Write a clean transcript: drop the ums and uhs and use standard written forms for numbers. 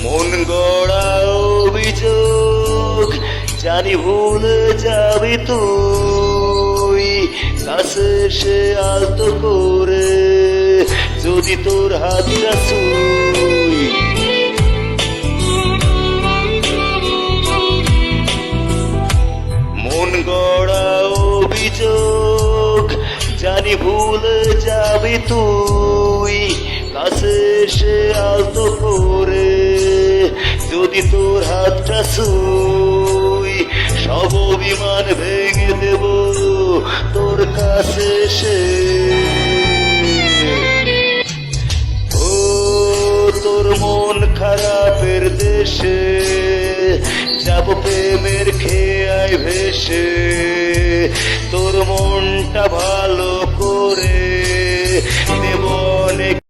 মন গড়া অভিযোগ জানি ভুলে যাবি তুই, কাছে সে আলতো করে যদি তোর হাতটা ছুঁই। মন গড়া অভিযোগ জানি ভুলে যাবি তুই, কাছে সে আলতো করে যদি তোর হাতটা ছুঁই। সব অভিমান ভেঙে দেব তোর কাছে এসে। ও তোর মন খারাপের দেশে যাব প্রেমের খেয়ায় ভেসে, তোর মনটা ভালো করে